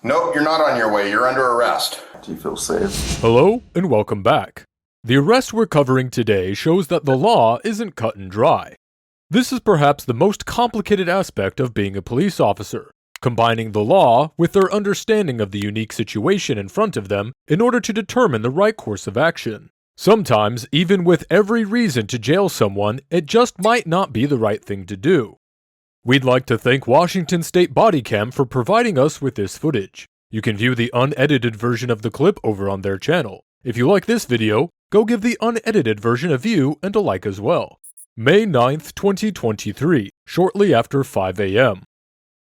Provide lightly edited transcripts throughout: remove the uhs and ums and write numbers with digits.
Nope, you're not on your way. You're under arrest. Do you feel safe? Hello, and welcome back. The arrest we're covering today shows that the law isn't cut and dry. This is perhaps the most complicated aspect of being a police officer, combining the law with their understanding of the unique situation in front of them in order to determine the right course of action. Sometimes, even with every reason to jail someone, it just might not be the right thing to do. We'd like to thank Washington State Bodycam for providing us with this footage. You can view the unedited version of the clip over on their channel. If you like this video, go give the unedited version a view and a like as well. May 9th, 2023, shortly after 5 a.m.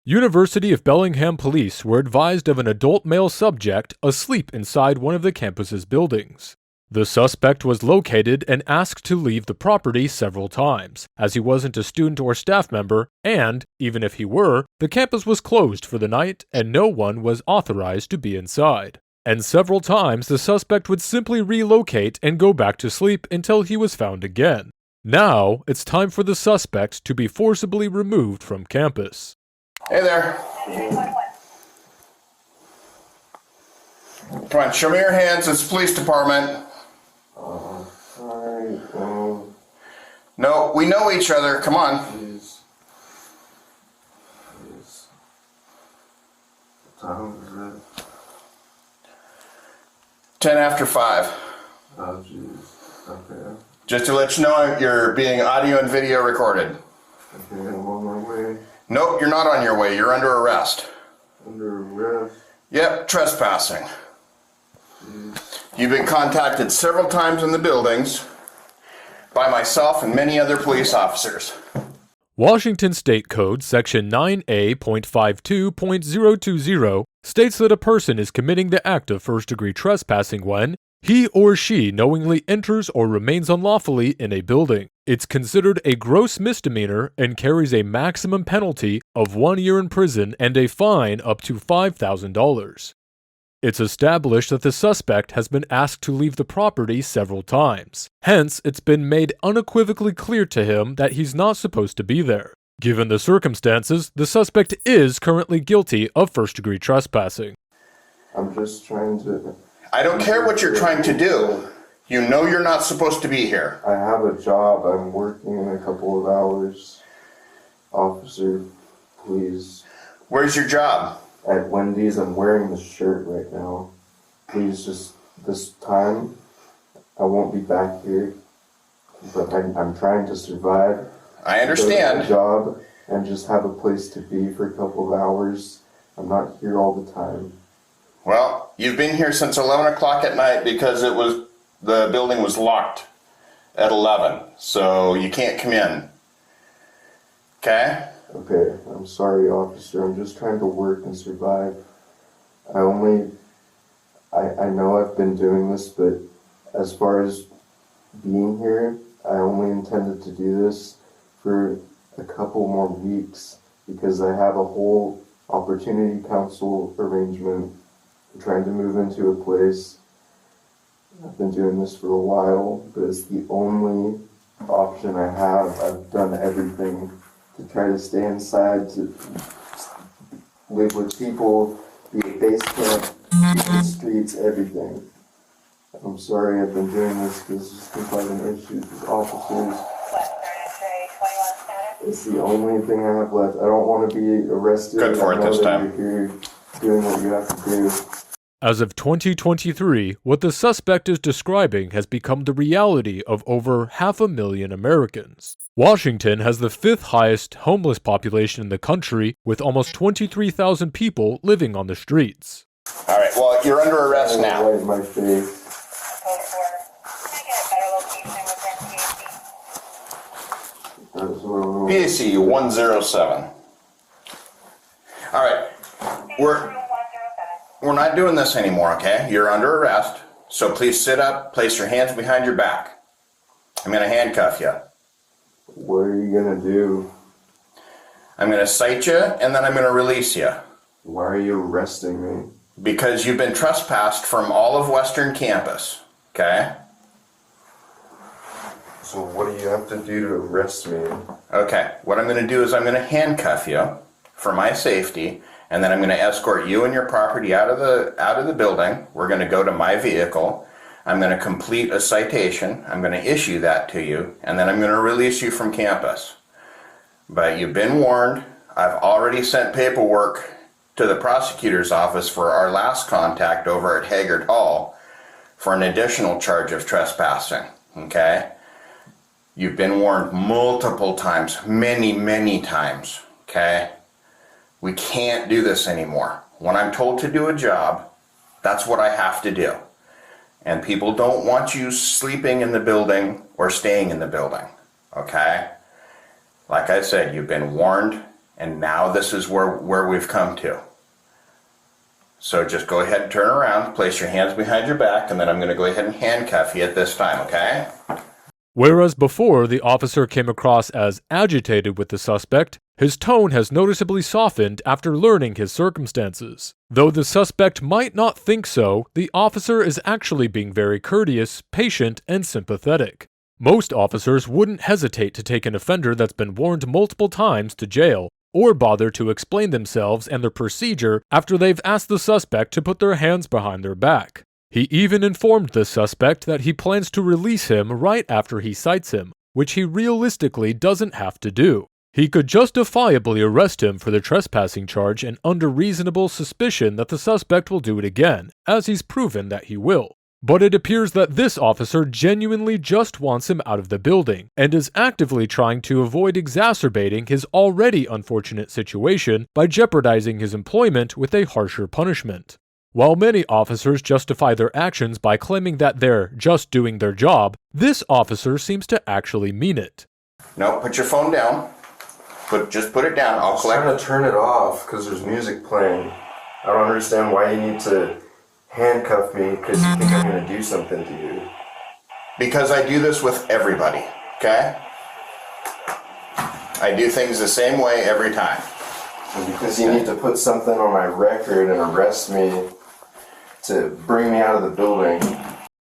University of Bellingham police were advised of an adult male subject asleep inside one of the campus's buildings. The suspect was located and asked to leave the property several times, as he wasn't a student or staff member, and, even if he were, the campus was closed for the night and no one was authorized to be inside. And several times the suspect would simply relocate and go back to sleep until he was found again. Now, it's time for the suspect to be forcibly removed from campus. Hey there. Come on, show me your hands. It's the police department. Sorry. No, we know each other. Come on. Please. What time is it? 10 after 5. Oh, jeez. Okay. Just to let you know, you're being audio and video recorded. Okay, I'm on my way. Nope, you're not on your way. You're under arrest. Under arrest? Yep, trespassing. Jeez. You've been contacted several times in the buildings by myself and many other police officers. Washington State Code Section 9A.52.020 states that a person is committing the act of first-degree trespassing when he or she knowingly enters or remains unlawfully in a building. It's considered a gross misdemeanor and carries a maximum penalty of 1 year in prison and a fine up to $5,000. It's established that the suspect has been asked to leave the property several times. Hence, it's been made unequivocally clear to him that he's not supposed to be there. Given the circumstances, the suspect is currently guilty of first-degree trespassing. I'm just trying to... I don't care what you're trying to do. You know you're not supposed to be here. I have a job. I'm working in a couple of hours. Officer, please. Where's your job? At Wendy's, I'm wearing the shirt right now. Please, just this time, I won't be back here. But I'm trying to survive. I understand. Go to a job and just have a place to be for a couple of hours. I'm not here all the time. Well, you've been here since 11 o'clock at night because the building was locked at 11, so you can't come in. Okay? Okay, I'm sorry, officer. I'm just trying to work and survive. I know I've been doing this, but as far as being here, I only intended to do this for a couple more weeks because I have a whole opportunity council arrangement. I'm trying to move into a place. I've been doing this for a while, but it's the only option I have. I've done everything to try to stay inside, to live with people, be at base camp, be in the streets, everything. I'm sorry I've been doing this because it's been quite an issue with officers. It's the only thing I have left. I don't want to be arrested. Good for it this time. You're here doing what you have to do. As of 2023, what the suspect is describing has become the reality of over 500,000 Americans. Washington has the 5th highest homeless population in the country, with almost 23,000 people living on the streets. All right, well, you're under arrest now. Right in my face. PAC 107. All right, we're not doing this anymore, okay? You're under arrest, so please sit up, place your hands behind your back. I'm going to handcuff you. What are you going to do? I'm going to cite you, and then I'm going to release you. Why are you arresting me? Because you've been trespassed from all of Western Campus, okay? So what do you have to do to arrest me? Okay, what I'm going to do is I'm going to handcuff you for my safety, and then I'm going to escort you and your property out of the building. We're going to go to my vehicle. I'm going to complete a citation. I'm going to issue that to you, and then I'm going to release you from campus. But you've been warned. I've already sent paperwork to the prosecutor's office for our last contact over at Haggard Hall for an additional charge of trespassing, okay? You've been warned multiple times, many times, okay? We can't do this anymore. When I'm told to do a job, that's what I have to do. And people don't want you sleeping in the building or staying in the building, okay? Like I said, you've been warned, and now this is where we've come to. So just go ahead and turn around, place your hands behind your back, and then I'm going to go ahead and handcuff you at this time, okay? Whereas before the officer came across as agitated with the suspect, his tone has noticeably softened after learning his circumstances. Though the suspect might not think so, the officer is actually being very courteous, patient, and sympathetic. Most officers wouldn't hesitate to take an offender that's been warned multiple times to jail, or bother to explain themselves and their procedure after they've asked the suspect to put their hands behind their back. He even informed the suspect that he plans to release him right after he cites him, which he realistically doesn't have to do. He could justifiably arrest him for the trespassing charge and under reasonable suspicion that the suspect will do it again, as he's proven that he will. But it appears that this officer genuinely just wants him out of the building, and is actively trying to avoid exacerbating his already unfortunate situation by jeopardizing his employment with a harsher punishment. While many officers justify their actions by claiming that they're just doing their job, this officer seems to actually mean it. No, put your phone down. Just put it down. I'll collect I'm trying to turn it off because there's music playing. I don't understand why you need to handcuff me because you think I'm going to do something to you. Because I do this with everybody, okay? I do things the same way every time. Because you need to put something on my record and arrest me to bring me out of the building.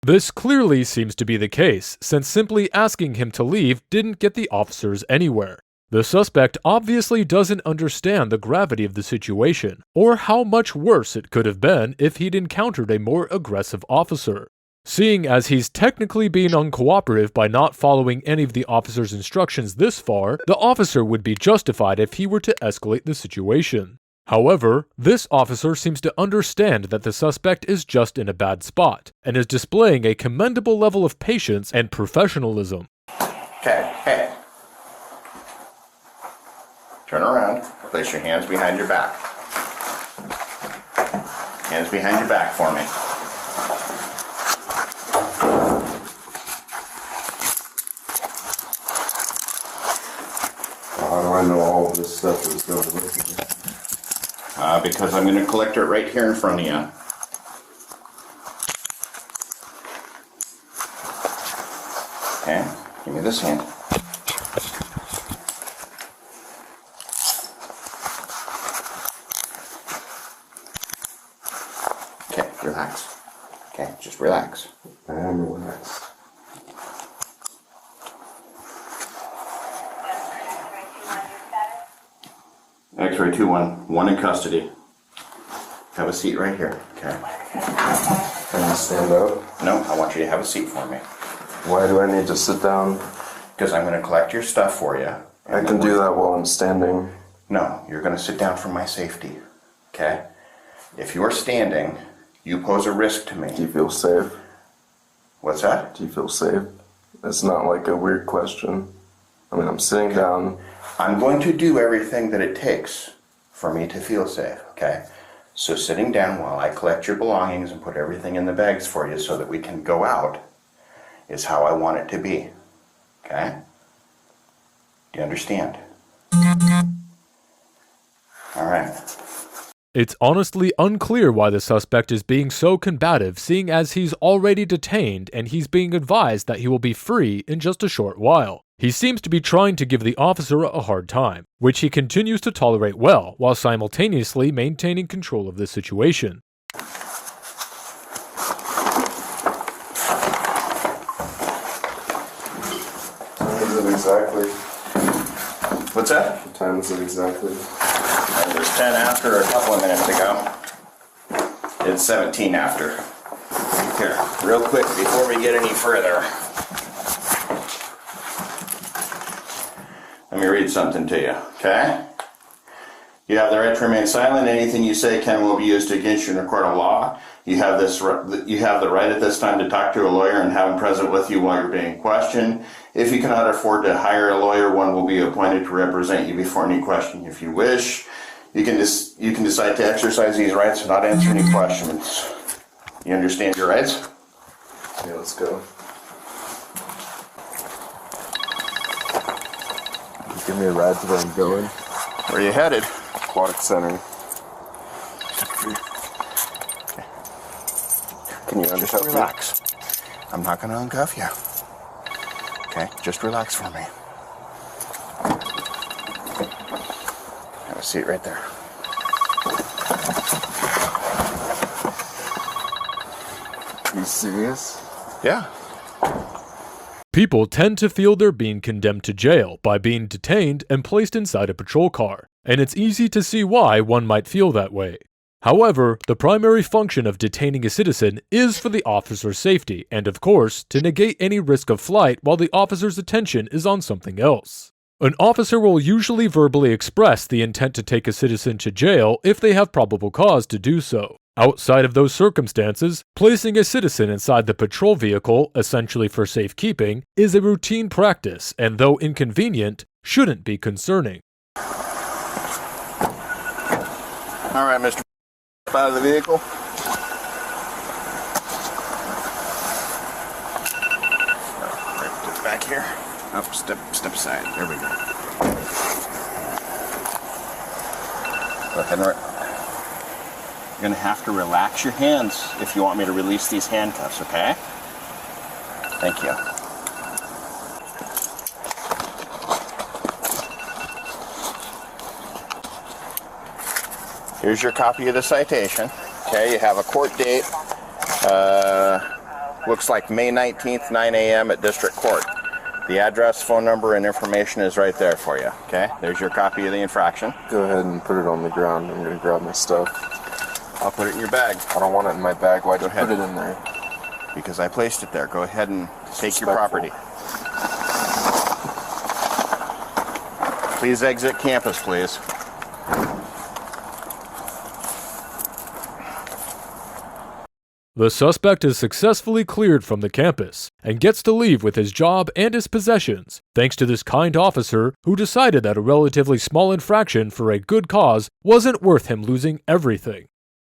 This clearly seems to be the case, since simply asking him to leave didn't get the officers anywhere. The suspect obviously doesn't understand the gravity of the situation, or how much worse it could have been if he'd encountered a more aggressive officer. Seeing as he's technically being uncooperative by not following any of the officer's instructions this far, the officer would be justified if he were to escalate the situation. However, this officer seems to understand that the suspect is just in a bad spot, and is displaying a commendable level of patience and professionalism. Okay, hey. Turn around, place your hands behind your back. Hands behind your back for me. How do I know all of this stuff is going with me? Because I'm going to collect it right here in front of you. Okay, give me this hand. Okay, relax. Okay, just relax. I am relaxed. X-ray 2-1, one in custody. Have a seat right here, okay? Can I stand up? No, I want you to have a seat for me. Why do I need to sit down? Because I'm going to collect your stuff for you. I can do that while I'm standing. No, you're going to sit down for my safety, okay? If you're standing, you pose a risk to me. Do you feel safe? What's that? Do you feel safe? It's not like a weird question. I mean, I'm sitting down. I'm going to do everything that it takes for me to feel safe, okay? So sitting down while I collect your belongings and put everything in the bags for you so that we can go out is how I want it to be, okay? Do you understand? All right. It's honestly unclear why the suspect is being so combative, seeing as he's already detained and he's being advised that he will be free in just a short while. He seems to be trying to give the officer a hard time, which he continues to tolerate well, while simultaneously maintaining control of the situation. What time is it exactly? What's that? What time is it exactly? It was 10 after a couple of minutes ago. It's 17 after. Here, real quick before we get any further. Let me read something to you, okay? You have the right to remain silent. Anything you say can and will be used against you in a court of law. You have the right at this time to talk to a lawyer and have him present with you while you're being questioned. If you cannot afford to hire a lawyer, one will be appointed to represent you before any question if you wish. You can decide to exercise these rights and not answer any questions. You understand your rights? Yeah, let's go. Give me a ride to where I'm going. Where are you headed? Aquatic Center. Can you Just uncuff relax. I'm not going to uncuff you. Okay, just relax for me. Have a seat right there. Are you serious? Yeah. People tend to feel they're being condemned to jail by being detained and placed inside a patrol car, and it's easy to see why one might feel that way. However, the primary function of detaining a citizen is for the officer's safety and, of course, to negate any risk of flight while the officer's attention is on something else. An officer will usually verbally express the intent to take a citizen to jail if they have probable cause to do so. Outside of those circumstances, placing a citizen inside the patrol vehicle, essentially for safekeeping, is a routine practice and, though inconvenient, shouldn't be concerning. All right, Mr. Out of the vehicle. Right back here. Up, step aside. There we go. Go ahead and you're going to have to relax your hands if you want me to release these handcuffs, okay? Thank you. Here's your copy of the citation. Okay, you have a court date. Looks like May 19th, 9 a.m. at District Court. The address, phone number, and information is right there for you. Okay, there's your copy of the infraction. Go ahead and put it on the ground. I'm going to grab my stuff. I'll put it in your bag. I don't want it in my bag. Why'd you ahead. put it in there? Because I placed it there. Go ahead and take your property. Please exit campus, please. The suspect is successfully cleared from the campus and gets to leave with his job and his possessions, thanks to this kind officer who decided that a relatively small infraction for a good cause wasn't worth him losing everything.